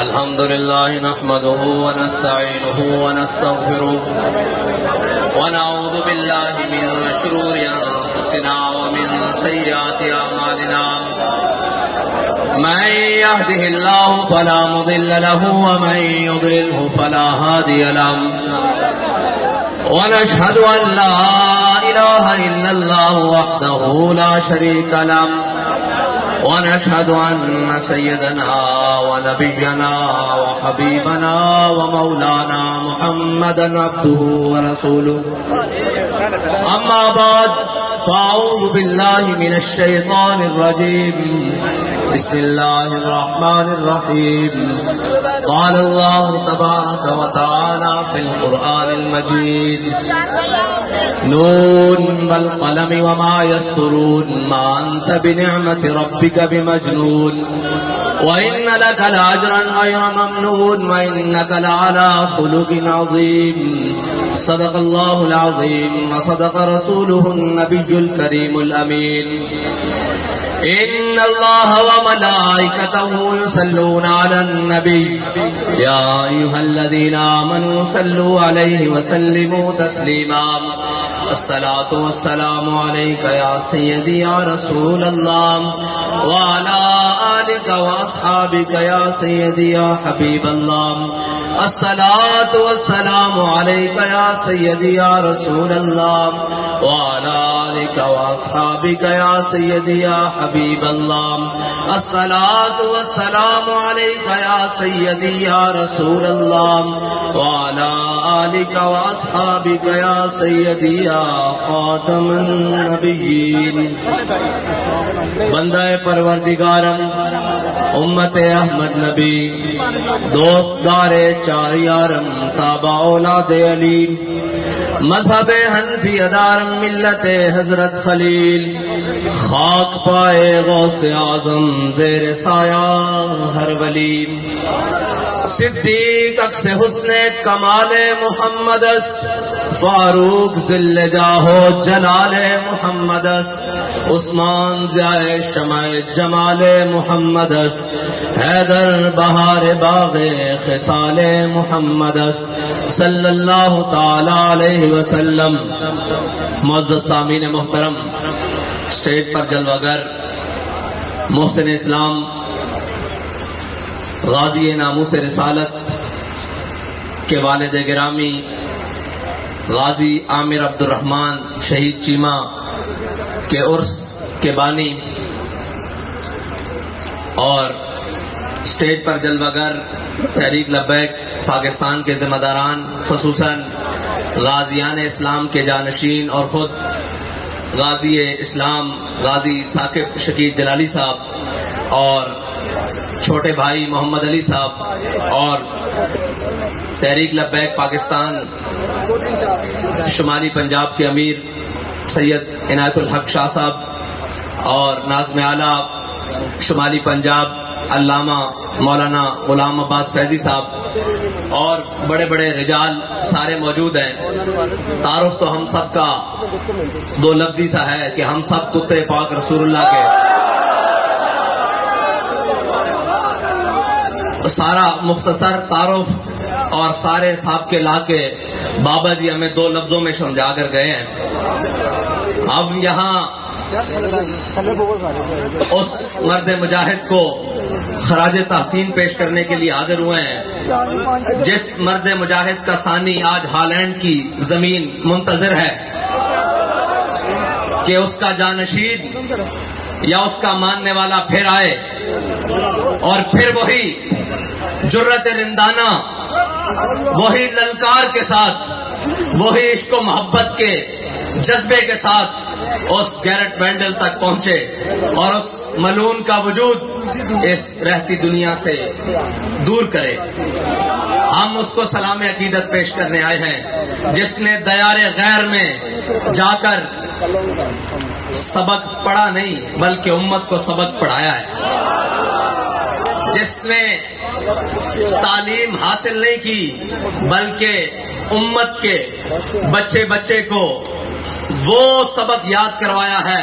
الحمد لله نحمده ونستعينه ونستغفره ونعوذ بالله من شرور أنفسنا ومن سيئات أعمالنا من يهده الله فلا مضل له ومن يضلله فلا هادي له ونشهد أن لا إله إلا الله وحده لا شريك له ونشهد أن سيدنا ونبينا وحبيبنا ومولانا محمدا عبده ورسوله أما بعد فأعوذ بالله من الشيطان الرجيم بسم الله الرحمن الرحيم قال الله تبارك وتعالى في القرآن المجيد نون والقلم وما يسطرون ما أنت بنعمة ربك بمجنون وإن لك لأجرا غير ممنون وإنك لعلى خلق عظيم صدق الله العظيم وصدق رسوله النبي الكريم الأمين إن الله وملائكته يصلون على النبي يا أيها الذين آمنوا صلوا عليه وسلموا تسليما الصلاة والسلام عليك يا سيدي يا رسول الله وعلى آلك وأصحابك يا سيدي يا حبيب الله الصلاة والسلام عليك يا سيدي يا رسول الله وعلى آلك وأصحابك يا سيدي يا حبيب الله الصلاة والسلام عليك يا سيدي يا رسول الله وعلى آلك وأصحابك يا سيدي يا خاتم النبيين بندہ پروردگارم امت احمد نبی دوست دار چار یارم تابع اولاد علی مذہب حنفی ادارم ملت حضرت خلیل خاک پائے غوث اعظم زیر سایہ ہر ولی صدیق اکس حسن کمال محمد است فاروق ذل جاہو جلال محمد است عثمان جائے شمع جمال محمد است حیدر بہار باغ خصال محمد است صلی اللہ تعالی علیہ وسلم. معزز سامعین محترم، اسٹیج پر جلوگر محسن اسلام غازی ناموس رسالت کے والد گرامی غازی عامر عبد الرحمن شہید چیمہ کے عرس کے بانی اور اسٹیج پر جلوگر تحریک لبیک پاکستان کے ذمہ داران، خصوصاً غازیان اسلام کے جانشین اور خود غازی اسلام غازی ثاقب شکیل جلالی صاحب اور چھوٹے بھائی محمد علی صاحب اور تحریک لبیک پاکستان شمالی پنجاب کے امیر سید عنایت الحق شاہ صاحب اور ناظم اعلیٰ شمالی پنجاب علامہ مولانا غلام عباس فیضی صاحب اور بڑے بڑے رجال سارے موجود ہیں. تعارف تو ہم سب کا دو لفظی سا ہے کہ ہم سب کتے پاک رسول اللہ کے. سارا مختصر تعارف اور سارے صاحب کے لا کے بابا جی ہمیں دو لفظوں میں سمجھا کر گئے ہیں. اب یہاں اس مرد مجاہد کو خراج تحسین پیش کرنے کے لیے حاضر ہوئے ہیں جس مرد مجاہد کا ثانی آج ہالینڈ کی زمین منتظر ہے کہ اس کا جانشین یا اس کا ماننے والا پھر آئے اور پھر وہی جرت رندانہ، وہی للکار کے ساتھ، وہی عشق و محبت کے جذبے کے ساتھ اس گیرٹ بینڈل تک پہنچے اور اس ملون کا وجود اس رہتی دنیا سے دور کرے. ہم اس کو سلام عقیدت پیش کرنے آئے ہیں جس نے دیار غیر میں جا کر سبق پڑھا نہیں بلکہ امت کو سبق پڑھایا ہے، جس نے تعلیم حاصل نہیں کی بلکہ امت کے بچے بچے کو وہ سبق یاد کروایا ہے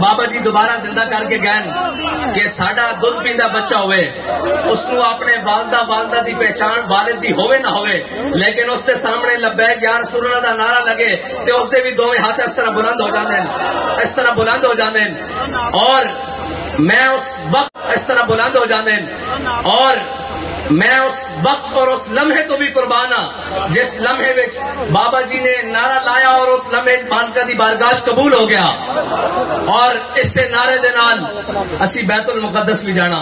بابا جی دوبارہ زندہ کر کے گئے کہ ساڈا دودھ پیندا بچہ ہوئے اس کو اپنے والدہ دی پہچان والد دی ہوئے نہ ہوئے لیکن اس کے سامنے لبیک یا رسول اللہ دا نعرہ لگے تے اس دے بھی دوویں ہاتھ اس طرح بلند ہو جاندے ہیں، اس طرح بلند ہو جاندے ہیں، اور میں اس وقت اس طرح بلند ہو جاندے ہیں، اور میں اس وقت اور اس لمحے تو بھی قربان ہاں جس لمحے وچ بابا جی نے نعرہ لایا اور اس لمحے بادشاہ دی بارگاہ قبول ہو گیا، اور اس سے نعرے دے نال اسی بیت المقدس بھی جانا،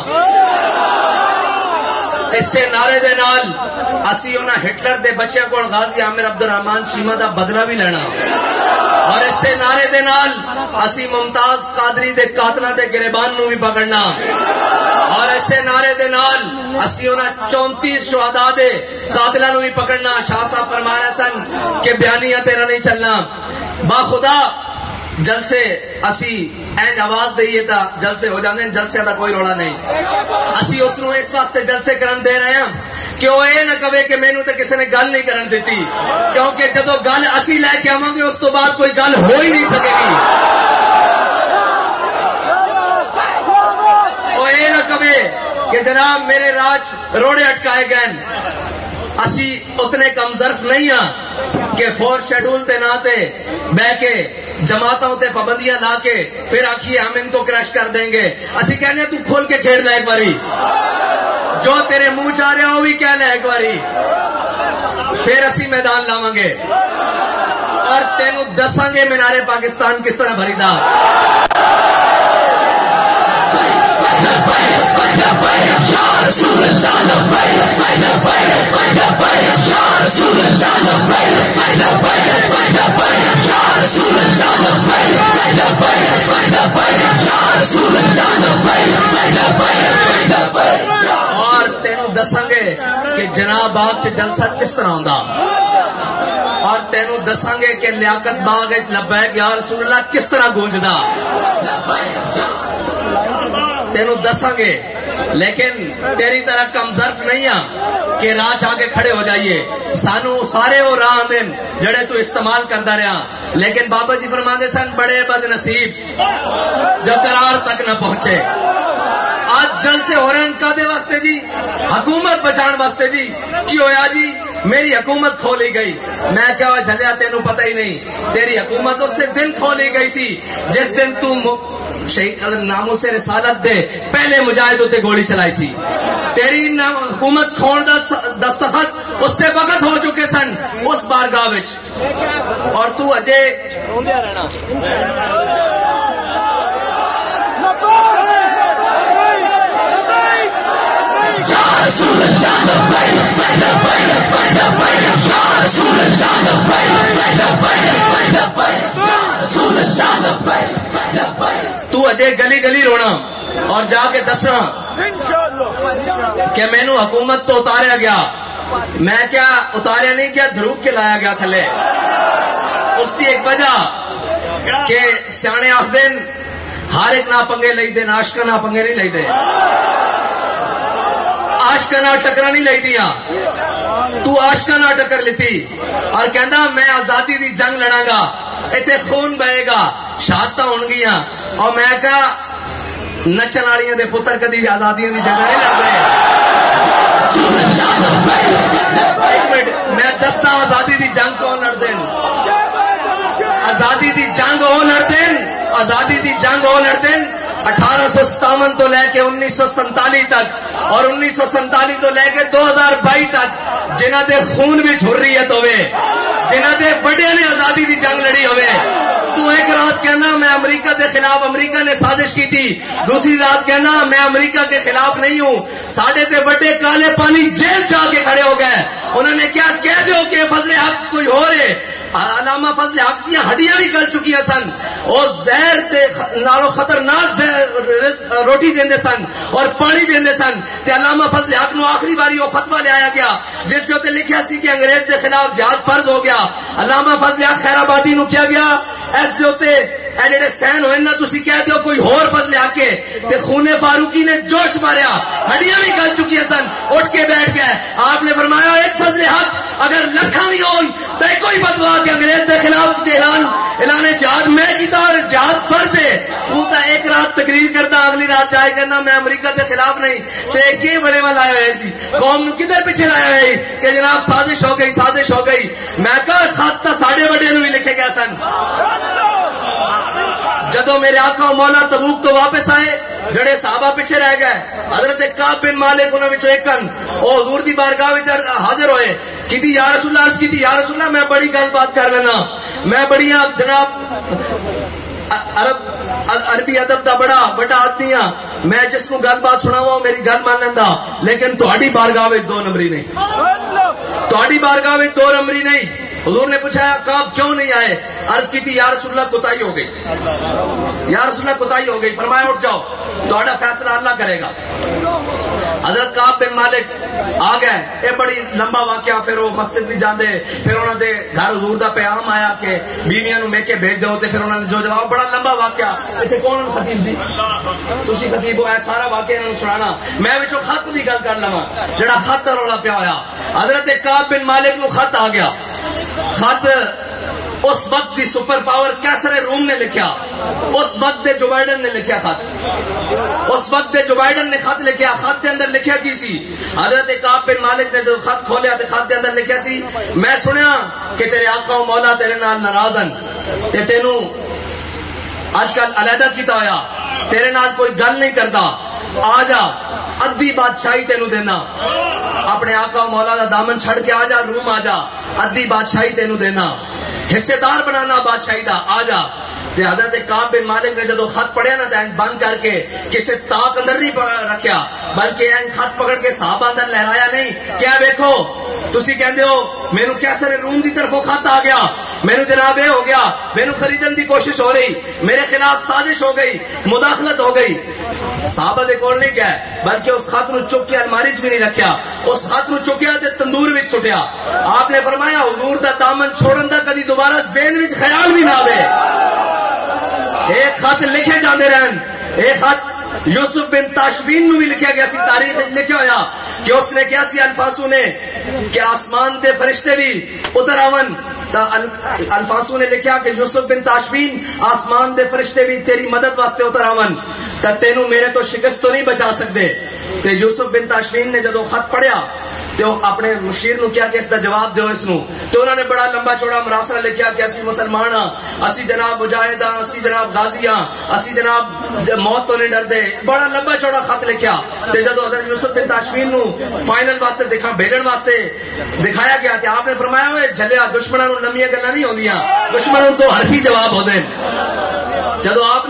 اس سے نعرے دے نال اسی انہاں ہٹلر دے بچیاں کول غازی عامر عبد الرحمان چیمہ دا بدلہ بھی لینا، اور اس سے نعرے دے نال اسی ممتاز قادری دے قاتلاں دے گریبان نو بھی پکڑنا، اور اس سے نعرے دے نال اسی انہاں 34 شہداء دے قاتلاں نو بھی پکڑنا۔ شاہ صاحب فرما رہے سن کہ بیانیہ تیرا نہیں چلنا، باخدا جلسے اسی این آواز دئیے تا جلسے ہو جاندے، جلسے دا کوئی روڑا نہیں، اسی اس نو اس واسطے جلسے کرن دے رہے ہیں کہ وہ یہ نہ کہے کہ مینوں تے کسی نے گل نہیں کرن دیتی، کیونکہ جدو گل اسی لے کے آواں گے اس تو بعد کوئی گل ہو ہی نہیں سکے گی۔ وہ یہ نہ کہے کہ جناب میرے راج روڑے اٹکائے گئے، اسی اتنے کم ظرف نہیں ہاں کہ فور شیڈول تے نہ تے بہ کے جماعتوں تے پابندیاں لا کے پھر آخیے ہم ان کو کرش کر دیں گے، اسی کہنے تو کھول کے کھیل لے ایک باری، جو تیرے منہ چاہ رہا وہ بھی کہہ لے ایک باری، پھر اسی میدان لاواں گے اور تینوں دساں گے مینارے پاکستان کس طرح بھری دا۔ اور تینوں دساں گے کہ جناب باغ چ جلسہ کس طرح ہوندا، اور تینوں دساں گے کہ لیاقت باغ لبیک یا رسول اللہ کس طرح گونجدا، تینوں دساں گے، لیکن تیری طرح کم ظرف نہیں ہاں کہ راہ آ کے کھڑے ہو جائیے، سانو سارے وہ راہ دن جڑے تو استعمال کرتا رہا، لیکن بابا جی فرماندے سن بڑے بد نصیب جو قرار تک نہ پہنچے۔ آج جلسے ہو رہے ہیں کادے واسطے جی؟ حکومت بچان واسطے جی۔ کی ہویا جی؟ میری حکومت کھولی گئی، میں کہا جھلیا تینوں پتہ ہی نہیں، تیری حکومت اس سے دن کھولی گئی سی جس دن تو شہید ناموں سے رسالت دے پہلے مجاہدوں تے گولی چلائی سی، تیری حکومت کھون دا دستخط اس سے وقت ہو چکے سن اس بارگاہ وچ، اور تو اجے رہنا۔ تو اجے گلی گلی رونا اور جا کے دسنا کہ مینوں حکومت تو اتاریا گیا، میں کیا اتاریا نہیں کیا دھروک کے لایا گیا تھلے۔ اس کی ایک وجہ کہ سیانے آخدے ہر ایک نہ پنگے لئی دے، عاشقاں نہ پنگے نہیں لئی دے، عاشقاں نہ ٹکرا نہیں لئی دیا، تو عاشقاں نہ ٹکر لیتی اور کہندا میں آزادی دی جنگ لڑاں گا، ایتھے خون بہے گا، شہادتاں ہون گیاں، اور میں کہا نچن والیاں دے پتر کدی بھی آزادیاں دی جنگ نہیں لڑ رہے۔ ایک منٹ میں دستا آزادی دی جنگ کون لڑ دین؟ آزادی دی جنگ وہ لڑ دین، آزادی دی جنگ وہ لڑ دین 1857 تو لے کے 1947 تک اور 1947 تو لے کے 2022 تک جنہ دے خون بھی حریت ہوئے، جنہ دے بڑے نے آزادی دی جنگ لڑی ہوئے۔ تو ایک رات کہنا میں امریکہ کے خلاف امریکہ نے سازش کی تھی، دوسری رات کہنا میں امریکہ کے خلاف نہیں ہوں، ساڑھے تے بڑے کالے پانی جیل جا کے کھڑے ہو گئے، انہوں نے کیا کہہ دیو کہ فضل حق کوئی ہو رہے، علامہ فضل حق کی ہڈیاں بھی گل چکی سن، اور زہر تے نالو خطرناک روٹی دیندے سن اور پانی دیندے سن، تے علامہ فضل حق نو آخری باری وہ فتویٰ لے آیا گیا جس کے لکھیا سی کہ انگریز کے خلاف جہاد فرض ہو گیا۔ علامہ فضل حق خیر آبادی نو کیا گیا ایسے ہوتے اے جڑے سین ہوئے نا تسی کہہ دیو کوئی ہور فضل حق کے، تے خون فاروقی نے جوش ماریا، ہڈیاں بھی گل چکی سن، اٹھ کے بیٹھ گئے۔ آپ نے فرمایا ایک فضل حق اگر لکھاں بھی ہون تے کوئی فتویٰ کہ انگریز کے خلاف اعلان اعلان جہاد میں کیتا اور جہاد فرض ہے. تو تا ایک رات تقریر کرتا اگلی رات جائے کرنا میں امریکہ کے خلاف نہیں تے کی بڑے والا آیا ہوئے سی قوم کدھر پیچھے لایا ہے کہ جناب سازش ہو گئی سازش ہو گئی. میں کہا خط تا ساڑھے بڑے نو بھی لکھے گئے سن. جدو میرے آقا و مولا تبوک تو واپس آئے جڑے صحابہ پیچھے رہ گئے حضرت کعب بن مالک انہوں وچوں ایکن او حضور دی بارگاہ وچ حاضر ہوئے کیتی یا رسول اللہ کیتی یا رسول اللہ میں بڑی گل بات کر لینا میں بڑی جناب عربی ادب دا بڑا آدمی ہاں میں جس کو گل بات سناواں میری گل مان لیندا لیکن تہاڈی بارگاہ وچ دو نمبری نہیں تہاڈی بارگاہ وچ دو نمبری نہیں. حضور نے پوچھا کعب کیوں نہیں آئے عرض کی تھی یا رسول اللہ کوتاہی ہو گئی یا رسول اللہ کوتاہی ہو گئی. فرمایا اٹھ جاؤ تہاڈا فیصلہ اللہ کرے گا. حضرت کعب بن مالک آ گئے یہ بڑی لمبا واقعہ پھر وہ مسجد نہیں جاندے پھر انہوں نے گھر حضور دا پیغام آیا کہ بیویاں نو میکے بھیج دو تے پھر انہوں نے جو جواب بڑا لمبا واقعہ ایتھے کون خطیب دی تسی خطیب ہو سارا واقعہ انہوں سنانا میں وچوں خط دی گل کر لواں جڑا خط رولا پیا ہویا. حضرت کعب بن مالک نو خط آ گیا. خط اس وقت دی سپر پاور کیسر روم نے لکھیا اس وقت دے جو بائیڈن نے لکھیا خط اس وقت دے جو بائیڈن نے خط لکھیا. خط دے اندر لکھیا کی سی حضرت کعب بن مالک نے جو خط کھولیا تے خط دے اندر لکھیا سی میں سنیا کہ تیرے آقا و مولا تیرے نال ناراض ہیں تے تینوں آج کل علیحدہ کیتا ہویا تیرے نال کوئی گل نہیں کرتا آ جا ادھی بادشاہی تینوں دینا اپنے آقا و مولا دا دامن چھڑ کے آ جا روم آ جا ادھی بادشاہی تینوں دینا حصے دار بنانا بادشاہی دا آ جا. حضرت کعب بن مالک نے جدو خط پڑھیا نا تو بند کر کے کسی تاک اندر نہیں رکھیا بلکہ خط پکڑ کے صحابہ اندر لہرایا نہیں کیا دیکھو تسی کہندے ہو مینوں کیسر روم دی طرفوں خط آ گیا مینوں جناب یہ ہو گیا مینوں خریدن دی کوشش ہو رہی میرے خلاف سازش ہو گئی مداخلت ہو گئی. صحابہ دے کول نہیں گئے بلکہ اس خط نو چک کے الماری وچ بھی نہیں رکھیا اس خط نو چکیا تے تندور وچ سٹیا. آپ نے فرمایا حضور دا دامن چھوڑن دا کدی دوبارہ ذہن وچ خیال بھی نہ آوے. ایک خط لکھے جاندے رہن ایک خط یوسف بن تاشفین نو بھی لکھیا گیا سی تاریخ وچ لکھیا ہویا کہ اس نے کیا سی الفاسو نے کہ آسمان دے فرشتے بھی اتر آون. الفاسو نے لکھیا کہ یوسف بن تاشفین آسمان دے فرشتے بھی تیری مدد واسطے اتر آون تے تینوں میرے تو شکست تو نہیں بچا سکتے. تے یوسف بن تاشفین نے جدو خط پڑھیا تو اپنے مشیر نو کیا کہ اس دا جواب دیو اس نو تو انہوں نے بڑا لمبا چوڑا مراسلہ لکھیا کہ اسی مسلمان ہاں اسی جناب مجاہد ہاں اسی جناب غازی ہاں اسی جناب موت تو نہیں ڈردے بڑا لمبا چوڑا خط لکھیا. تے جدو حضرت یوسف بن تاشفین نو فائنل واسطے بھیجن واسطے دکھایا گیا کہ آپ نے فرمایا ہوئے جھلیا دشمناں نو لمبیاں گلاں نہیں ہوندیاں دشمناں تو حرفی جواب ہوندے. جدو آپ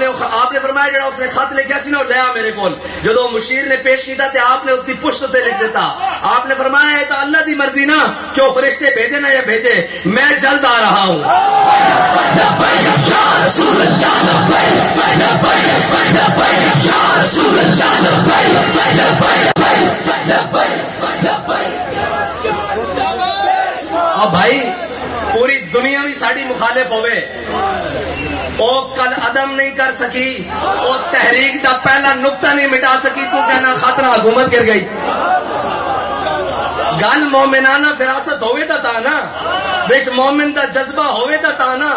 نے فرمایا جڑا اس نے خط لکھیا سی نا لیا میرے کول جدو مشیر نے پیش کیتا تے آپ نے اس کی پشت سے لکھ دیتا. آپ نے فرمایا ہے تو اللہ دی مرضی نا کہ وہ فرشتے بھیجے نہ یا بھیجے میں جلد آ رہا ہوں. اور بھائی پوری دنیا بھی ساڑی مخالف ہوئے او کل عدم نہیں کر سکی او تحریک دا پہلا نقطہ نہیں مٹا سکی تو کہنا خاطرہ حکومت گر گئی. گل مومنانہ فراست ہوئے تا نا بیچ مومن دا جذبہ ہوئے تا نا.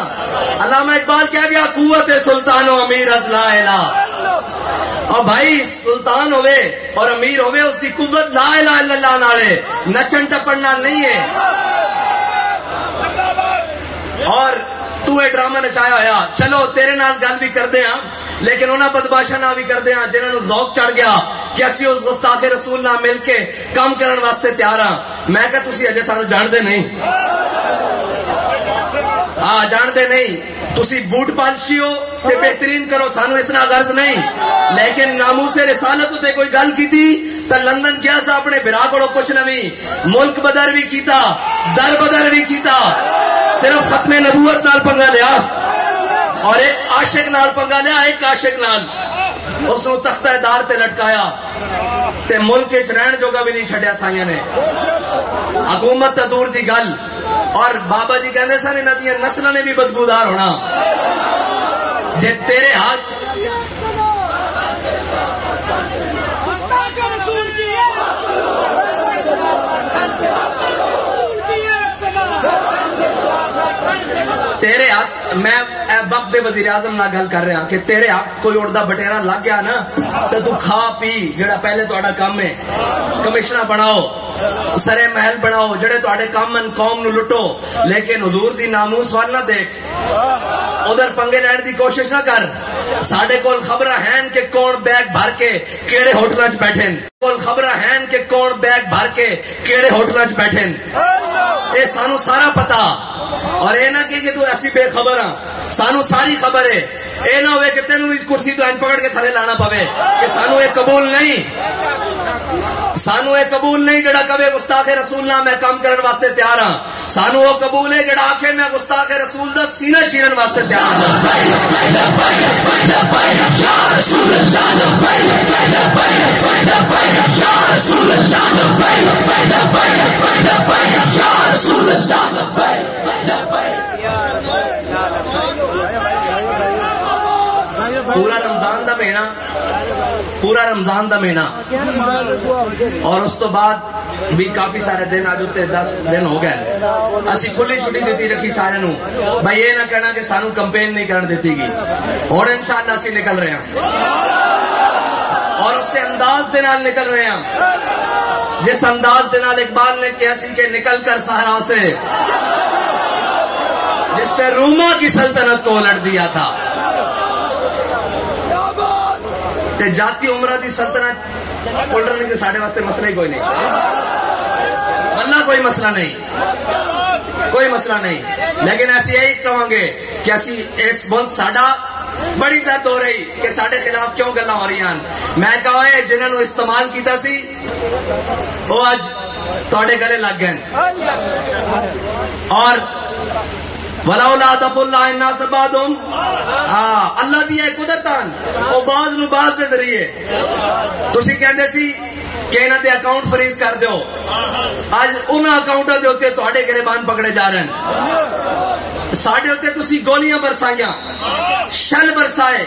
علامہ اقبال کہہ گیا قوت سلطان و امیر از لا الہ. اور بھائی سلطان ہوئے اور امیر ہوئے اس کی قوت لا الہ الا اللہ نالے نچن ٹپن نال نہیں ہے. اور تو اے ڈرامہ نچایا ہویا چلو تیرے نال گل بھی کردے ہاں لیکن انہاں بدماشاں نال بھی کردے ہاں جنہاں نو ذوق چڑھ گیا کہ اسی اس گستاخ رسول نال مل کے کام کرن واسطے تیار ہاں. میں کہ تسی اجے سانو جاندے نہیں جاندے نہیں تسی بوٹ پالشی ہو تے بہترین کرو سانو اس نال غرض نہیں لیکن ناموس رسالت تے کوئی گل کیتی تے لندن گیا سا اپنے بھرا کولوں پوچھ لویں ملک بدر بھی کیتا در بدر بھی کیتا صرف ختم نبوت نال پنگا لیا اور ایک عاشق نال پنگا لیا ایک عاشق نال اس نو تختہ دار تے لٹکایا تے ملک وچ رہن جوگا بھی نہیں چھڈیا سائیاں نے. حکومت تے دور دی گل اور بابا جی کہندے سن انہاں دی نسلاں نے بھی بدبودار ہونا جے تیرے ہاتھ تیرے ہاتھ میں وقت دے وزیر اعظم نال گل کر رہا کہ تیرے ہاتھ کوئی اڑدا بٹیرا لگ گیا نا تو تو کھا پی جڑا پہلے تہاڈا کام ہے کمشنر بناؤ سرے محل بناؤ جڑے تہاڈے کام ان قوم نو لٹو لیکن حضور دی ناموس وال نہ دیکھ ادھر پنگے لین دی کوشش نہ کر ساڈے کول خبراں ہیں کہ کون بیگ بھر کے کیڑے ہوٹلاں وچ بیٹھے کول خبراں ہیں کہ کون بیگ بھر کے کیڑے ہوٹلاں وچ بیٹھے اے سانو سارا پتا اور اے نہ کہ تو ایسی بے خبر ہاں سانو ساری خبر ہے اے نہ ہوئے کہ تینوں اس کرسی تو این پکڑ کے تھلے لانا پوے کہ سانو اے قبول نہیں سانو اے قبول نہیں جڑا کہے گستاخ رسول نہ میں کام کرن واسطے تیار ہاں سانو وہ قبول ہے جڑا آکھے میں گستاخ رسول دا سینہ چیرن واسطے تیار پورا رمضان دا مہینہ اور اس تو بعد بھی کافی سارے دن آج اتنے 10 دن ہو گئے اسی کھلی چھٹی دیتی رکھی سارے نو بھائی یہ نہ کہنا کہ سانو کمپین نہیں کرن دیتی گی اور انشاءاللہ اسی نکل رہے ہیں اور اس سے انداز دے نال نکل رہے ہیں جس انداز دے نال اقبال نے کیسی کہ نکل کر صحرا سے جس نے روما کی سلطنت کو الٹ دیا تھا تے جاتی عمرہ دی سلطنت الٹنے کے ساڈے واسطے مسئلہ ہی کوئی نہیں واللہ کوئی مسئلہ نہیں کوئی مسئلہ نہیں لیکن ایسی یہی کہوں گے کہ اسی اس ملک ساڈا بڑی درد ہو رہی کہ ساڈے خلاف کیوں گلاں ہو رہی ہیں میں کہا ہے جنہاں نو استعمال کیتا سی وہ اج تواڈے گلے لگ گئے اور ولولا دفع اللہ الناس بعضهم اللہ دی قدرتان او بعض نو بعض دے ذریعے تسی کہندے سی کہ انہاں دے اکاؤنٹ فریز کر دیو اج انہاں اکاؤنٹاں دے اوتے تواڈے گریبان پکڑے جا رہے ہیں ساڈے اوتے تسی گولیاں برسائیاں شل برسائے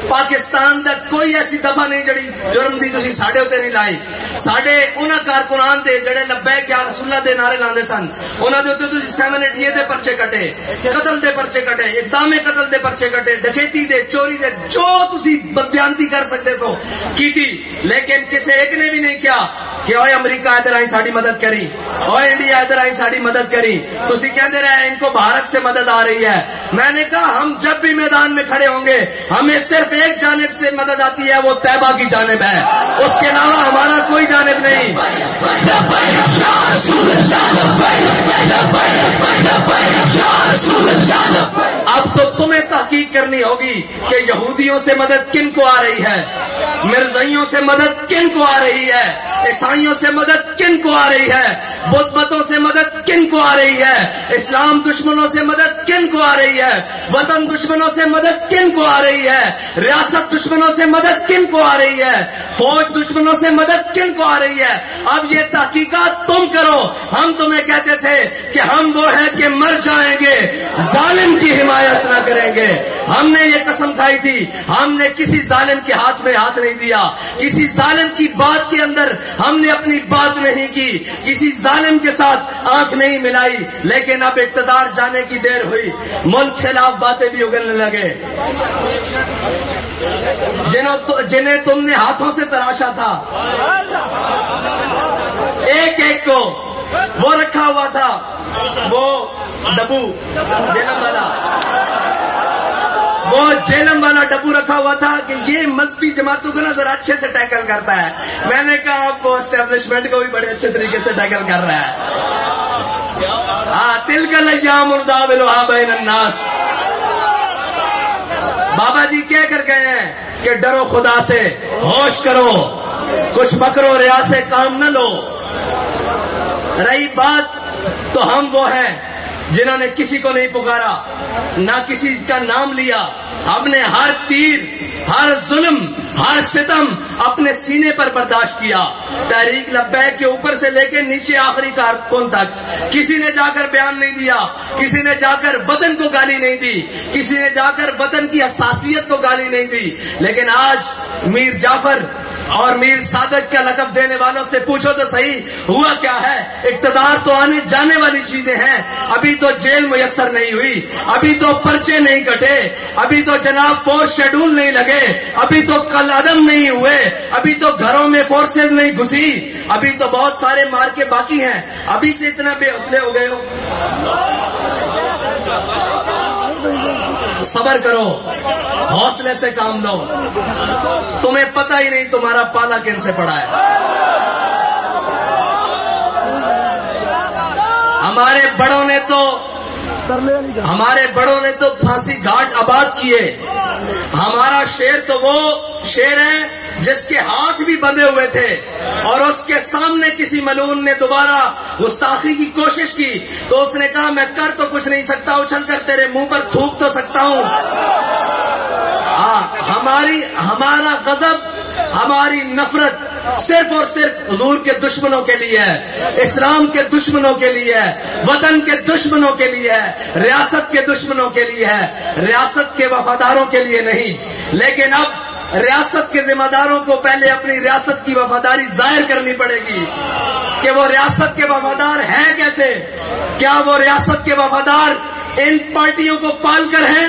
پاکستان دا کوئی ایسی دفعہ نہیں جڑی جرم دی تسی ساڈے اوتے نہیں لائی ساڈے انہاں کارکنان دے جڑے لبیک یا رسول اللہ دے نعرے لاندے سن انہاں دے اوتے تسی 788 دے پرچے کٹے قتل دے پرچے کٹے اقدام قتل دے پرچے کٹے ڈکیتی دے چوری دے جو تسی بدیانتی کر سکتے سو کیتی لیکن کسے ایک نے بھی نہیں کیا کہ اوے امریکہ ادھر آئی ساڈی مدد کری اوے انڈیا ادھر آئی ساڈی مدد کری تسی کہندے رہے ان کو بھارت سے مدد آ رہی ہے میں نے کہا ہم جب بھی میدان میں کھڑے ہوں گے ہمیں صرف ایک جانب سے مدد آتی ہے وہ طیبہ کی جانب ہے اس کے علاوہ ہمارا کوئی جانب نہیں اب تو تمہیں تحقیق کرنی ہوگی کہ یہودیوں سے مدد کن کو آ رہی ہے مرزائیوں سے مدد کن کو آ رہی ہے عیسائیوں سے مدد کن کو آ رہی ہے بدھ متوں سے مدد کن کو آ رہی ہے اسلام دشمنوں سے مدد کن کو آ رہی ہے وطن دشمنوں سے مدد کن کو آ رہی ہے ریاست دشمنوں سے مدد کن کو آ رہی ہے فوج دشمنوں سے مدد کن کو آ رہی ہے اب یہ تحقیقات تم کرو ہم تمہیں کہتے تھے کہ ہم وہ ہیں کہ مر جائیں گے ظالم کی حمایت نہ کریں گے ہم نے یہ قسم کھائی تھی ہم نے کسی ظالم کے ہاتھ میں ہاتھ نہیں دیا کسی ظالم کی بات کے اندر ہم نے اپنی بات نہیں کی کسی ظالم کے ساتھ آنکھ نہیں ملائی لیکن اب اقتدار جانے کی دیر ہوئی ملک خلاف باتیں بھی اگلنے لگے جنہیں تم نے ہاتھوں سے تراشا تھا ایک ایک کو وہ رکھا ہوا تھا وہ ڈبو جیلم والا وہ جیلم والا ڈبو رکھا ہوا تھا کہ یہ مذہبی جماعتوں کو نا ذرا اچھے سے ٹیکل کرتا ہے میں نے کہا اب وہ اسٹیبلشمنٹ کو بھی بڑے اچھے طریقے سے ٹیکل کر رہا ہے تلک الایام نداولها بین الناس بابا جی کہہ کر گئے ہیں کہ ڈرو خدا سے ہوش کرو کچھ مکرو ریا سے کام نہ لو رہی بات تو ہم وہ ہیں جنہوں نے کسی کو نہیں پکارا نہ کسی کا نام لیا ہم نے ہر تیر ہر ظلم ہر ستم اپنے سینے پر برداشت کیا تحریک لبیک کے اوپر سے لے کے نیچے آخری کارکن تک کسی نے جا کر بیان نہیں دیا کسی نے جا کر وطن کو گالی نہیں دی کسی نے جا کر وطن کی حساسیت کو گالی نہیں دی لیکن آج میر جعفر اور میر صادق کا لقب دینے والوں سے پوچھو تو صحیح ہوا کیا ہے. اقتدار تو آنے جانے والی چیزیں ہیں, ابھی تو جیل میسر نہیں ہوئی, ابھی تو پرچے نہیں کٹے, ابھی تو جناب فورس شیڈول نہیں لگے, ابھی تو کل عدم نہیں ہوئے, ابھی تو گھروں میں فورسز نہیں گھسی, ابھی تو بہت سارے مارکے باقی ہیں. ابھی سے اتنا بے حوصلے ہو گئے ہو. صبر کرو, حوصلے سے کام لو. تمہیں پتہ ہی نہیں تمہارا پالا کن سے پڑا ہے. ہمارے بڑوں نے تو پھانسی گھاٹ آباد کیے. ہمارا شیر تو وہ شیر ہے جس کے ہاتھ بھی بندھے ہوئے تھے, اور اس کے سامنے کسی ملعون نے دوبارہ گستاخی کی کوشش کی تو اس نے کہا میں کر تو کچھ نہیں سکتا, اچھل کر تیرے منہ پر تھوک تو سکتا ہوں. ہمارا غضب, ہماری نفرت صرف اور صرف حضور کے دشمنوں کے لیے ہے, اسلام کے دشمنوں کے لیے ہے, وطن کے دشمنوں کے لیے ہے, ریاست کے دشمنوں کے لیے ہے, ریاست کے وفاداروں کے لیے نہیں. لیکن اب ریاست کے ذمہ داروں کو پہلے اپنی ریاست کی وفاداری ظاہر کرنی پڑے گی کہ وہ ریاست کے وفادار ہیں کیسے. کیا وہ ریاست کے وفادار ان پارٹیوں کو پال کر ہیں؟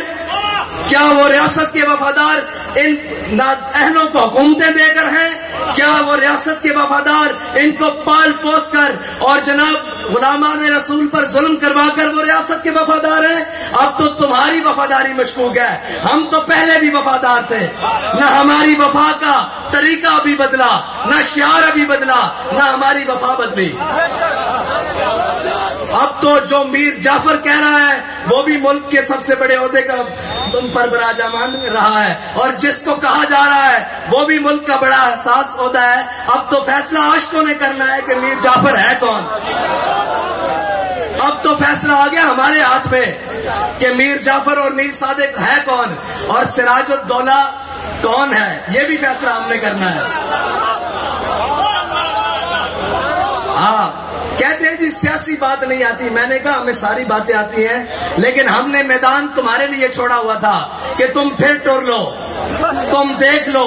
کیا وہ ریاست کے وفادار ان اہلوں کو حکومتیں دے کر ہیں؟ کیا وہ ریاست کے وفادار ان کو پال پوس کر اور جناب غلامان رسول پر ظلم کروا کر وہ ریاست کے وفادار ہیں؟ اب تو تمہاری وفاداری مشکوک ہے. ہم تو پہلے بھی وفادار تھے, نہ ہماری وفا کا طریقہ ابھی بدلا, نہ شعار ابھی بدلا, نہ ہماری وفا بدلی. اب تو جو میر جعفر کہہ رہا ہے وہ بھی ملک کے سب سے بڑے عہدے کا پر براجمان رہا ہے, اور جس کو کہا جا رہا ہے وہ بھی ملک کا بڑا حساس عہدہ ہے. اب تو فیصلہ عاشقوں نے کرنا ہے کہ میر جعفر ہے کون. اب تو فیصلہ آ گیا ہمارے ہاتھ میں کہ میر جعفر اور میر صادق ہے کون, اور سراج الدولہ کون ہے, یہ بھی فیصلہ ہم نے کرنا ہے. ہاں کہتے ہیں جی سیاسی بات نہیں آتی. میں نے کہا ہمیں ساری باتیں آتی ہیں, لیکن ہم نے میدان تمہارے لیے چھوڑا ہوا تھا کہ تم پھر ٹور لو, تم دیکھ لو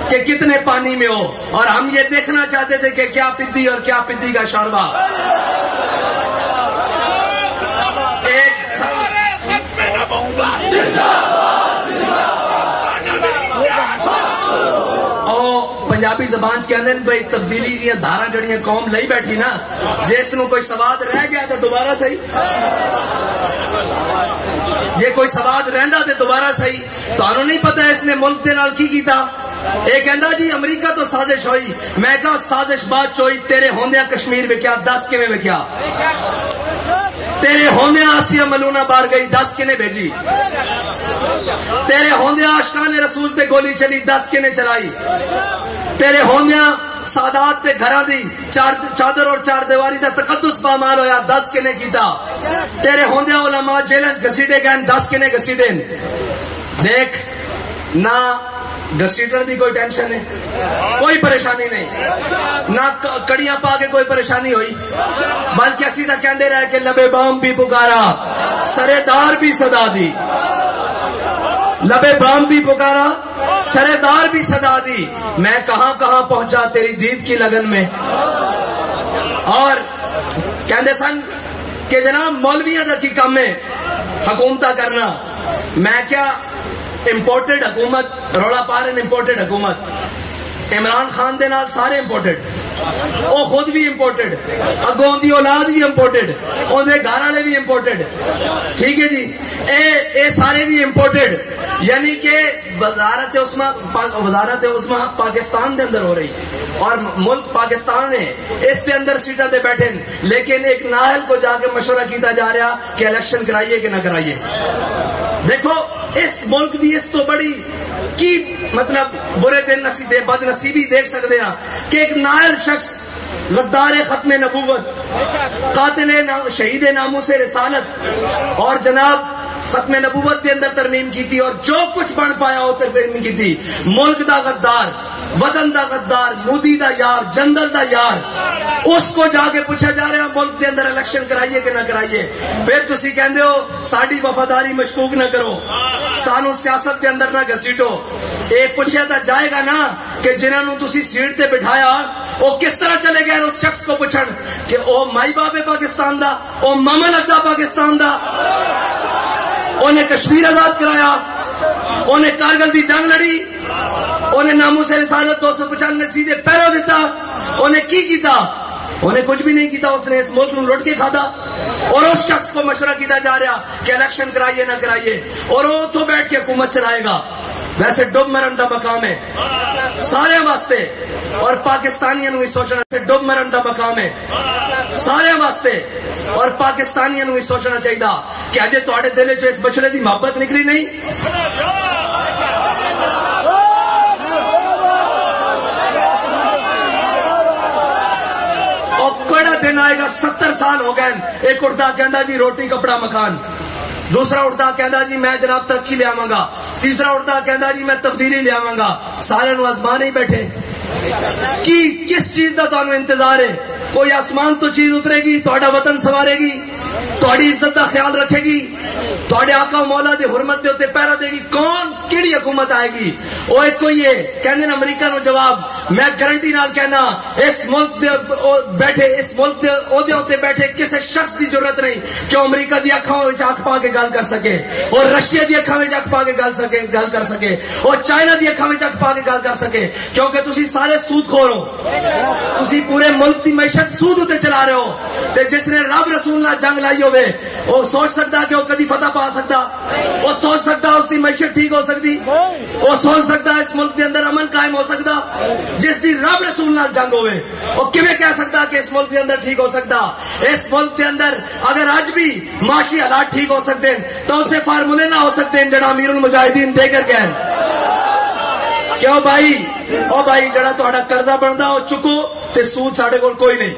کہ کتنے پانی میں ہو. اور ہم یہ دیکھنا چاہتے تھے کہ کیا پدی اور کیا پدی کا شوربہ. پنجابی زبان کے اندر بھائی تبدیلی دیا دھارا جڑیاں قوم لئی بیٹھی نا, جس نو کوئی سواد رہ گیا تو دوبارہ صحیح, جے کوئی سواد رہندا تے دوبارہ صحیح. تانوں نہیں پتا اس نے ملک دے نال کی کیتا. یہ کہندا جی امریکہ تو سازش ہوئی. میں کہا سازش بات ہوئی, تیرے ہوندیا کشمیر میں کیا 10 کیویں وکیا, تیرے ہوندیا آسیہ ملونہ باہر گئی 10 کنے بھیجی, تیرے ہوندیا عاشقان رسول تے گولی چلی 10 کنے چلائی, تیرے ہوندیا سادات تے گھراں دی چادر اور چار دیواری دا تقدس پامال ہویا 10 کنے کیتا, تیرے ہوندیا علماء جیلن گھسیٹے گئے 10 کنے گھسیٹے. دیکھ نہ گھسیٹر دی کوئی ٹینشن ہے, کوئی پریشانی نہیں, نہ کڑیاں پا کے کوئی پریشانی ہوئی, بلکہ اسی تک کہندے رہے کہ لبے بام بھی پکارا سرے دار بھی صدا دی, لبے بام بھی پکارا سرے دار بھی صدا دی. میں کہاں کہاں پہنچا تیری دید کی لگن میں. اور کہندے سن کہ جناب مولویاں دا کی کم ہے حکومتہ کرنا. میں کیا امپورٹڈ حکومت رولا پا رہے, امپورٹڈ حکومت. عمران خان دے نال سارے امپورٹڈ, وہ خود بھی امپورٹڈ, اگوں دی اولاد بھی امپورٹڈ, اندر گھر والے بھی امپورٹڈ. ٹھیک ہے جی, اے سارے بھی امپورٹڈ. یعنی کہ وزارت عظمیٰ پاکستان دے اندر ہو رہی, اور ملک پاکستان ہے, اس کے اندر سیٹاں تے بیٹھے, لیکن ایک نااہل کو جا کے مشورہ کیتا جا رہا کہ الیکشن کرائیے کہ نہ کرائیے. دیکھو اس ملک دی اس تو بڑی کی مطلب برے دن بد نصیبی دیکھ سکتے ہیں کہ ایک نااہل شخص غدار ختم نبوت, قاتل شہید ناموس رسالت, اور جناب ختم نبوت کے اندر ترمیم کی تھی, اور جو کچھ بن پایا وہ ترمیم کی تھی. ملک دا غدار, وطن دا غدار, مودی دا یار, جنرل دا یار, اس کو جا کے پوچھا جا رہا ملک کے اندر الیکشن کرائیے کہ نہ کرائیے. پھر تسی کہندے ہو ساڈی وفاداری مشکوک نہ کرو, سانو سیاست کے اندر نہ گھسیٹو. یہ پوچھا تو جائے گا نا کہ جنہوں تسی سیٹ تے بٹھایا وہ کس طرح چلے گئے اس شخص کو پوچھن کہ او مائی باپ ہے پاکستان دا، او ماما لگتا پاکستان دا، انہیں کشمیر آزاد کرایا، انہیں کارگل دی جنگ لڑی، انہیں ناموس رسالت 295 سیدھے پیرو دیتا، انہیں کی کیتا؟ انہیں کچھ بھی نہیں کیتا، اس نے اس ملک نو لوٹ کے کھادا، اور اس شخص کو مشورہ کیتا جا رہا کہ الیکشن کرائیے نہ کرائیے، اور وہ تو بیٹھ کے حکومت چلائے گا۔ ویسے ڈب مرن دا مقام ہے سارے واسطے، اور پاکستانیوں نو بھی سوچنا سے ڈب مرن دا مقام ہے سارے واسطے، اور پاکستانیوں نو بھی سوچنا چاہیے کہ اجے تواڈے دل وچ اس بچڑے دی محبت نکلی نہیں؟ اور کڑا دن آئے گا 70 سال ہو گئے، ایک اٹھتا کہندا جی روٹی کپڑا مکان، دوسرا اٹھتا کہندا جی میں جناب ترقی لے آواں گا، تیسرا اٹھتا کہندا جی میں تبدیلی لے آواں گا، سارے نو آزما نہیں بیٹھے کی کس چیز کا تمہیں انتظار ہے؟ کوئی آسمان تو چیز اترے گی، تہاڈا وطن سوارے گی، تہاڈی عزت کا خیال رکھے گی، تہاڈے آقا مولا دی حرمت دے اوتے پہرا دے گی؟ کون کیڑی حکومت آئے گی؟ وہ ایک کوئی ہے کہندے امریکہ نو جواب، میں گارنٹی نال کہنا اس ملک دے بیٹھے، اس ملک دے عہدے اوتے بیٹھے کسی شخص دی ضرورت نہیں کہ امریکہ دی اکھاں وچ اکھ پا کے گل کر سکے، اور رشیا دی اکھاں وچ اکھ پا کے گل کر سکے، اور چائنا دی اکھاں وچ اکھ پا کے گل کر سکے، کیونکہ تسی سارے سود خور ہو، تسی پورے ملک دی معیشت سود اتے چلا رہے ہو، تے جس نے رب رسول نال جنگ لائی ہوے وہ سوچ سکتا کہ وہ کدی فتح پا سکتا؟ وہ سوچ سکتا اس کی معیشت ٹھیک ہو سکتی؟ وہ سوچ سکتا اس ملک کے اندر امن قائم ہو سکتا؟ جس دی رب رسول نال جنگ ہوئے وہ کیویں کہہ سکتا کہ اس ملک کے اندر ٹھیک ہو سکتا؟ اس ملک کے اندر اگر آج بھی معاشی حالات ٹھیک ہو سکتے ہیں تو اسے فارمولے نہ ہو سکتے ہیں جڑا امیر المجاہدین دے کر گئے۔ کیوں بھائی؟ او بھائی جڑا تہاڈا قرضہ بندا او چکو تے سود ساڈے کول کوئی نہیں۔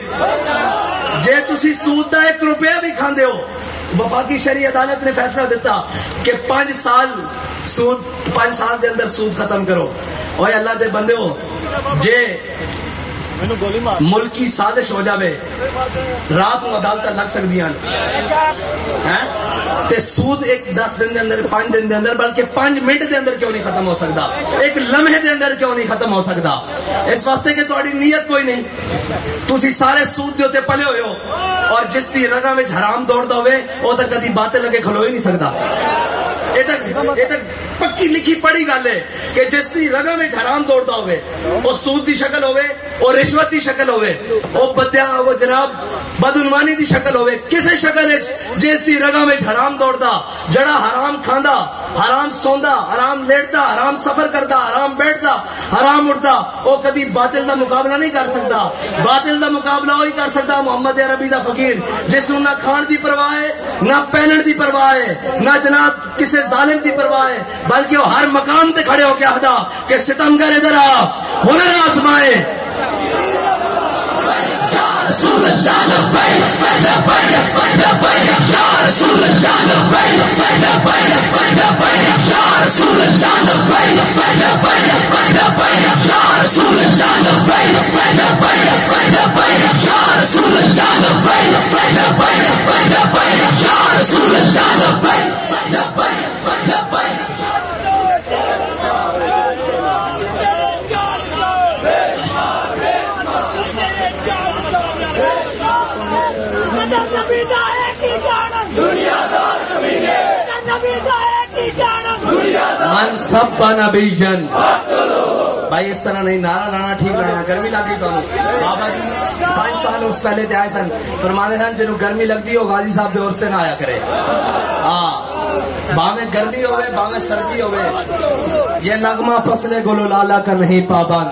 جے تسی سود دا 1 روپیہ بھی کھاندے ہو، وفاقی شرعی عدالت نے فیصلہ دیتا کہ 5 سال دے اندر سود ختم کرو۔ اوے اللہ دے بندے ہو، جے ملکی سازش ہو جاوے رات کو عدالت لگ سکتی ہیں تے سود 10 دن دے اندر، 5 دن دے اندر، بلکہ 5 منٹ دے اندر کیوں نہیں ختم ہو سکتا؟ 1 لمحے دے اندر کیوں نہیں ختم ہو سکتا؟ اس واسطے کہ تہاڈی نیت کوئی نہیں، تسی سارے سود دے اوتے پلے ہوئے ہو، اور جس دی رگاں وچ حرام دوڑدا ہوئے وہ تے کدی باطل لگے کھلو ہی نہیں سکدا۔ یہ تک پکی لکھی پڑھی گل ہے کہ جس دی رگاں وچ حرام دوڑدا ہوئے، وہ سود دی شکل ہوئے، اور رشوت دی شکل ہوئے، وہ جناب بدعنوانی دی شکل ہوئے، کسے شکل وچ جس دی رگاں وچ حرام دوڑدا، جڑا حرام کھاندا، حرام سوندا، حرام لیٹدا، حرام سفر کردا، حرام بیٹھدا، حرام اٹھدا، وہ کبھی باطل دا مقابلہ نہیں کر سکتا۔ باطل دا مقابلہ وہی کر سکتا محمد عربی دا فقیر، جس نو نہ کھان دی پرواہ ہے، نہ پہنن دی پرواہ ہے، نہ جناب کسے ظالم دی پرواہ ہے، بلکہ وہ ہر مقام تے کھڑے ہو کے آخدا کہ ستمگر ادھر آ، ہنر آزمائے۔ رسول اللہ رسول اللہ رسول من سب نبی جن۔ بھائی اس طرح نہیں، نعرہ لانا ٹھیک لانا، گرمی لگی تو بابا جی 5 سال اس پہلے تے آئے سن، فرماتے سن جنوں گرمی لگتی ہو غازی صاحب دے عرصے نہ آیا کرے۔ ہاں باویں گرمی ہوئے باویں سردی ہوئے، یہ نغمہ فصل گل و لالا کا نہیں پابند،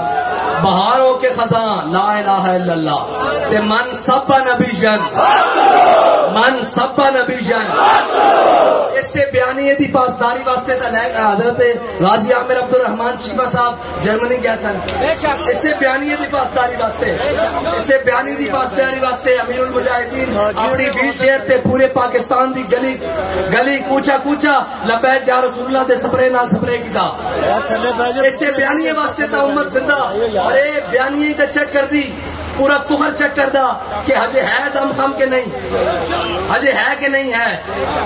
بہار ہو کے خزاں لا الہ الا اللہ، تے من سب نبی جن، من سب نبی جن۔ اس سے بیانیے دی پاسداری واسطے حضرت غازی عامر عبد الرحمان شیبہ صاحب جرمنی گیا سن، اس سے بیانیے دی پاسداری واسطے، اس سے بیانی دی پاسداری واسطے امیر المجاہدین اپنی ویل چیئر تے پورے پاکستان دی گلی کوچا کوچا لبیک یا رسول اللہ دے سپرے نال سپرے کیتا، اس سے بیانیے واسطے تا امت زندہ، اور اے بیانیے تے چیک کر دی، پورا کفر چیک کر دا کہ ہجے ہے دم خم کے نہیں۔ اجے ہے کہ نہیں ہے؟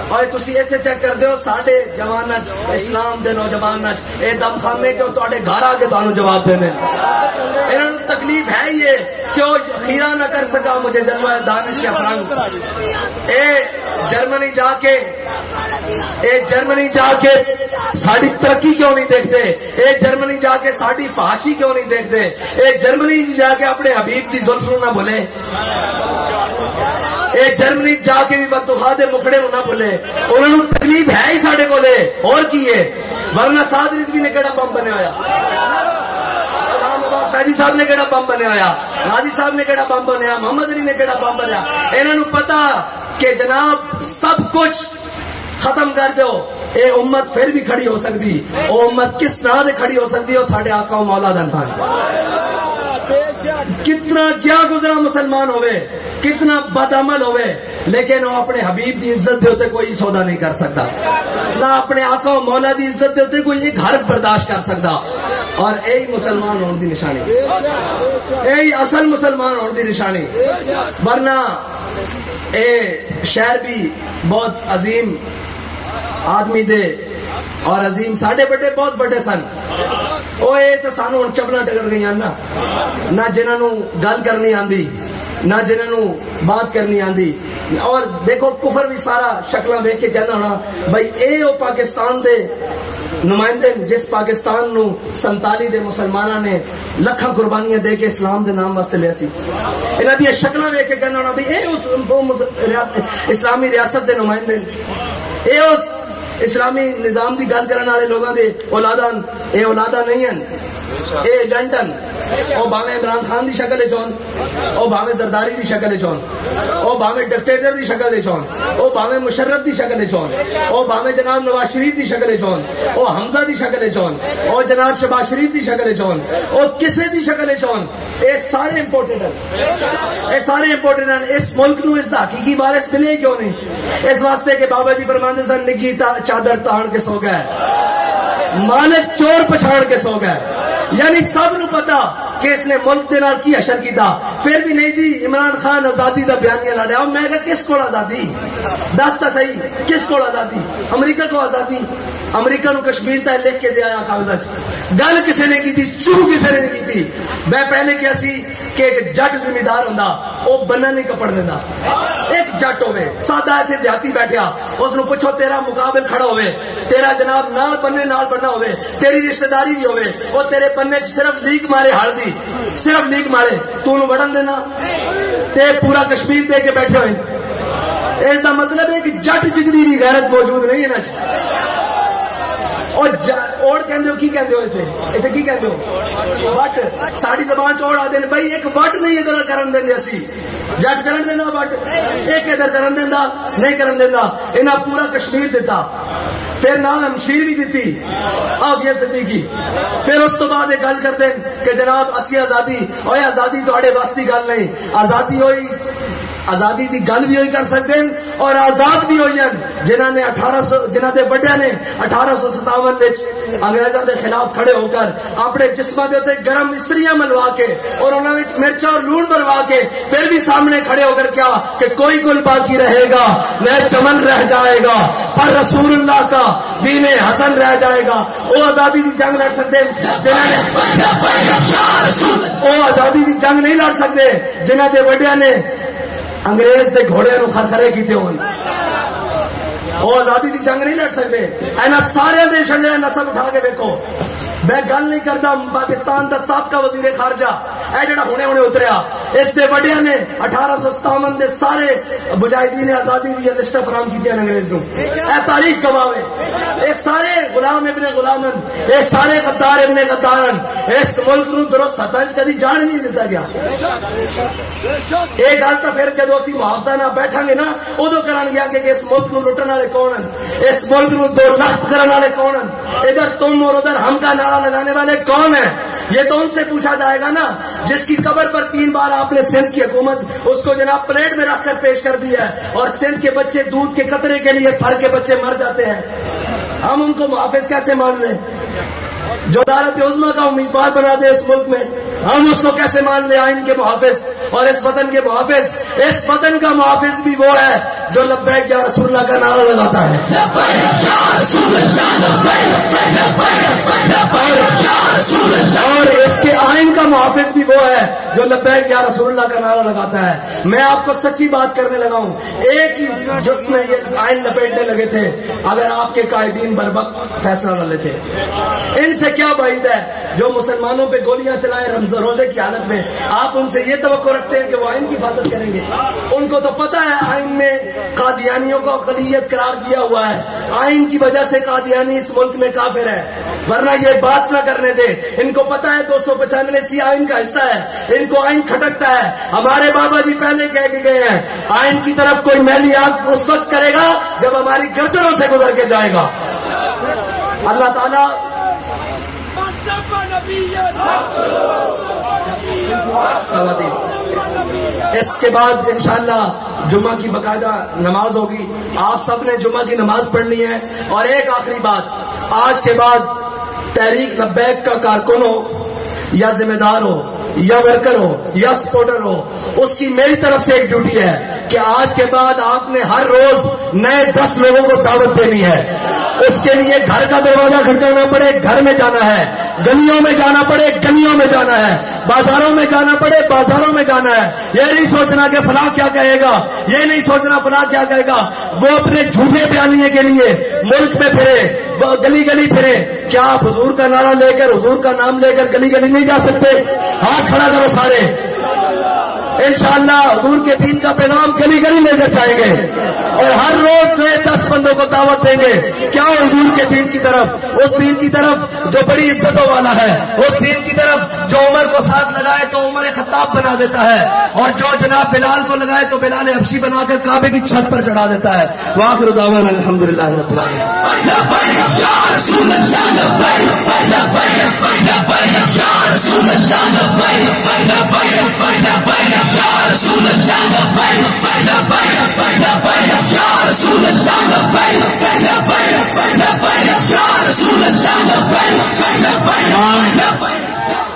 اور تسی ایتھے چیک کر دیو ساڈے جواناں اسلام دے نوجواناں اے دم خامے کہ تواڈے گھر آ کے تانوں جواب دینے انہاں نوں تکلیف ہے یہ کہ وہ خیرہ نہ کر سکا مجھے جلوہ دانش یا فرنگ اے جرمنی جا کے ساڑی ترقی کیوں نہیں دیکھتے؟ اے جرمنی جا کے ساڑی فحاشی کیوں نہیں دیکھتے؟ اے جرمنی جا کے اپنے حبیب کی زلف نہ بھولے، اے جرمنی جا کے بھی بدتخا دے مکڑے نہ بھولے، انہوں نے تکلیف ہے ہی ساڑے کو دے اور کی ہے، ورنہ سعد رضوی نے کیڑا بم بنے ہویا، شاہجی صاحب نے کیڑا بم بنے ہویا، غازی صاحب نے کیڑا بم بنیا، محمد علی نے کیڑا بم بنیا، انہوں نے پتا کہ جناب سب کچھ ختم کر دو اے امت پھر بھی کھڑی ہو سکتی، او امت کس طرح سے کھڑی ہو سکتی ہے؟ ساڑھے آقا و مولا دا کتنا کیا گزرا مسلمان ہوئے، کتنا بدعمل ہوئے، لیکن وہ اپنے حبیب کی عزت دے ہوتے کوئی سودا نہیں کر سکتا، نہ اپنے آقا و مولا دی عزت دے ہوتے کوئی ایک حرف برداشت کر سکتا، اور یہی مسلمان ہونے دی نشانی، یہی اصل مسلمان ہونے دی نشانی، ورنہ اے شہر بھی بہت عظیم آدمی دے اور عظیم ساڈے بڑے بہت بڑے سن، وہ یہ تو سانو ہن چپلاں ٹکر گئی نا، نہ جنہاں نوں گل کرنی آندی نہ جنہاں نوں بات کرنی آندی، اور دیکھو کفر بھی سارا شکلاں ویکھ کے کہنا ہونا بھائی اے او پاکستان دے نمائندے جس پاکستان نو 47 دے مسلماناں نے لکھاں قربانیاں دے کے اسلام دے نام واسطے لیا سی، انہاں دی شکلاں ویکھ کے کہنا ہونا بھائی اے اس اسلامی ریاست دے نمائندے، اے اس اسلامی نظام دی گل کرنے والے لوگوں دے اولاداں، اے اولاداں نہیں ہیں، اے ایجنٹن، او بھاویں عمران خان دی شکل چون، او بھاویں زرداری دی شکل چون، او بھاویں ڈکٹیٹر دی شکل چون، او بھاویں مشرف دی شکل چون، او بھاویں جناب نواز شریف دی شکل چون، او حمزہ دی شکل چون، او جناب شہباز شریف دی شکل چون، او کسے دی شکل چون، اے سارے امپورٹنٹ ہیں، اے سارے امپورٹنٹ ہیں۔ اس ملک نو اس دا حقیقی وارث ملے کیوں نہیں؟ اس واسطے کہ بابا جی فرماندے سن نگی چادر تان کے سو گئے، مالک چور پچھاڑ کے سو گئے، یعنی سب نو پتا کہ اس نے ملک دے نال کی اشر کیتا، پھر بھی نہیں جی عمران خان آزادی دا بیانیہ لڑیا، اور میں کہا کس کو آزادی دس تا صحیح، کس کو آزادی؟ امریکہ کو آزادی؟ امریکہ نو کشمیر تا لکھ کے دے آیا کاغذ، گل کسے نے کی تھی؟ چو کسے نے کی تھی؟ میں پہلے کیا سی کہ ایک جٹ ذمہ دار ہوندا او بننا نہیں کپڑ دیندا، ایک جٹ ہوے سادہ ایتھے دیہاتی بیٹھیا، اس نو پوچھو تیرا مقابل کھڑا ہوے، تیرا جناب نال بننے نال بننا ہوے، تیری رشتہ داری بھی ہوے، او تیرے پنے صرف لیک مارے ہڑ دی، صرف لیک مارے، تو انہوں بڑھن دینا تے پورا کشمیر دے کے بیٹھے ہوئے، اس دا مطلب ہے کہ جٹ جگری بھی غیرت موجود نہیں ہے نا، اور کہندے ہو کی کہندے ہو اسے ایتھے کی کہندے ہو وٹ، ساڈی زبان چ اور آدے نے بھائی ایک وٹ نہیں ادھر کرن دیندے اسی، جٹ کرن دینا وٹ، ایک ادھر کرن دیندا نہیں کرن دیندا، انہاں پورا کشمیر دیتا، پھر نال ہمشیر بھی دیتی آگے صدیقی، پھر اس تو بعد ایک گل کرتے کہ جناب اسی آزادی، اور آزادی تہاڈے واسطے گل نہیں، آزادی ہوئی آزادی دی گل بھی ہوئی کر سکتے ہیں اور آزاد بھی ہوئی ہیں جنہاں نے جنہاں دے بڑے نے 1857 وچ انگریزاں دے خلاف کھڑے ہو کر اپنے جسماں دے اوتے گرم استریاں ملوا کے اور انہاں وچ مرچ اور لون بھروا کے پھر بھی سامنے کھڑے ہو کر کیا کہ کوئی گل باقی رہے گا نہ چمن رہ جائے گا پر رسول اللہ کا دین حسن رہ جائے گا، وہ آزادی دی جنگ لڑ سکتے جنہاں نے وہ آزادی دی جنگ نہیں لڑ سکتے جنہاں دے بڑیاں نے انگریز دے گھوڑے نو کھرکھرے کیتے ہون، وہ آزادی دی جنگ نہیں لڑ سکتے، اینا سارے دے چھڑے نسل اٹھا کے دیکھو، میں گل نہیں کرتا پاکستان دا سابقہ وزیر خارجہ اے جڑا ہونے اتریا، اس دے وڈیاں نے 1857 دے سارے مجاہدین آزادی دی لسٹ فراہم کیتی انگریز نو، اے تاریخ گواہے، اے سارے غلام ابن غلامن، اے سارے غدار ابن غدارن، اس ملک نو درست ہتھ کدی جان نہیں دیتا گیا۔ ایک گل تو پھر جدو اسی محافظہ نہ بیٹھا گے نا ادو کرن گیا کہ اس ملک نو لٹن والے کون ہیں، اس ملک نو دو لخت کرن والے کون ہیں، ادھر تم اور ادھر ہم کا نعرہ لگانے والے کون ہیں، یہ تو ان سے پوچھا جائے گا نا جس کی قبر پر 3 بار آپ نے سندھ کی حکومت اس کو جناب پلیٹ میں رکھ کر پیش کر دیا ہے اور سندھ کے بچے دودھ کے قطرے کے لیے تھر کے بچے مر جاتے ہیں، ہم ان کو محافظ کیسے مان لیں؟ جو عدالت عظمیٰ کا امیدوار بنا دے اس ملک میں ہم اس کو کیسے مان لیں آئین کے محافظ؟ اور اس وطن کے محافظ. اس وطن کا محافظ بھی وہ ہے جو لبیک یا رسول اللہ کا نعرہ لگاتا ہے. اور اس کے آئین کا محافظ بھی وہ ہے جو لبیک یا رسول اللہ کا نعرہ لگاتا ہے. میں آپ کو سچی بات کرنے لگا ہوں. ایک ہی جس میں یہ آئین لپیٹنے لگے تھے اگر آپ کے قائدین بروقت فیصلہ نہ لیتے. ان سے کیا بعید ہے جو مسلمانوں پہ گولیاں چلائے روزے کی حالت میں. آپ ان سے یہ توقع رکھتے ہیں کہ وہ آئین کی حفاظت کریں گے. ان کو تو پتا ہے آئین میں قادیانیوں کو اقلیت قرار دیا ہوا ہے. آئین کی وجہ سے قادیانی اس ملک میں کافر ہے, ورنہ یہ بات نہ کرنے دے. ان کو پتا ہے 295 آئین کا حصہ ہے. ان کو آئین کھٹکتا ہے. ہمارے بابا جی پہلے کہہ کے گئے ہیں آئین کی طرف کوئی میلی آنکھ اس وقت کرے گا جب ہماری گردنوں سے گزر کے جائے گا. اللہ تعالیٰ اس کے بعد انشاءاللہ جمعہ کی باقاعدہ نماز ہوگی. آپ سب نے جمعہ کی نماز پڑھنی ہے. اور ایک آخری بات, آج کے بعد تحریک لبیک کا کارکن ہو یا ذمہ دار ہو یا ورکر ہو یا سپورٹر ہو, اس کی میری طرف سے ایک ڈیوٹی ہے کہ آج کے بعد آپ نے ہر روز نئے 10 لوگوں کو دعوت دینی ہے. اس کے لیے گھر کا دروازہ کھٹکانا پڑے گھر میں جانا ہے, گلیوں میں جانا پڑے گلیوں میں جانا ہے, بازاروں میں جانا پڑے بازاروں میں جانا ہے. یہ نہیں سوچنا کہ فلاں کیا کہے گا, یہ نہیں سوچنا فلاں کیا کہے گا. وہ اپنے جھوٹے بیانیے کے لیے ملک میں پھرے, گلی گلی پھرے. کیا آپ حضور کا نعرہ لے کر حضور کا نام لے کر گلی گلی نہیں جا سکتے؟ ہاتھ کھڑا کرو سارے. انشاءاللہ حضور کے دین کا پیغام گلی گلی لے کر جائیں گے اور ہر روز نئے 10 بندوں کو دعوت دیں گے. کیا حضور کے دین کی طرف, اس دین کی طرف جو بڑی عزتوں والا ہے, اس دین کی طرف جو عمر کو ساتھ لگائے تو عمر خطاب بنا دیتا ہے, اور جو جناب بلال کو لگائے تو بلال حبشی بنا کر کعبے کی چھت پر چڑھا دیتا ہے. وآخر دعوانا الحمدللہ رب العالمین.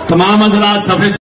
تمام حضرات صفحے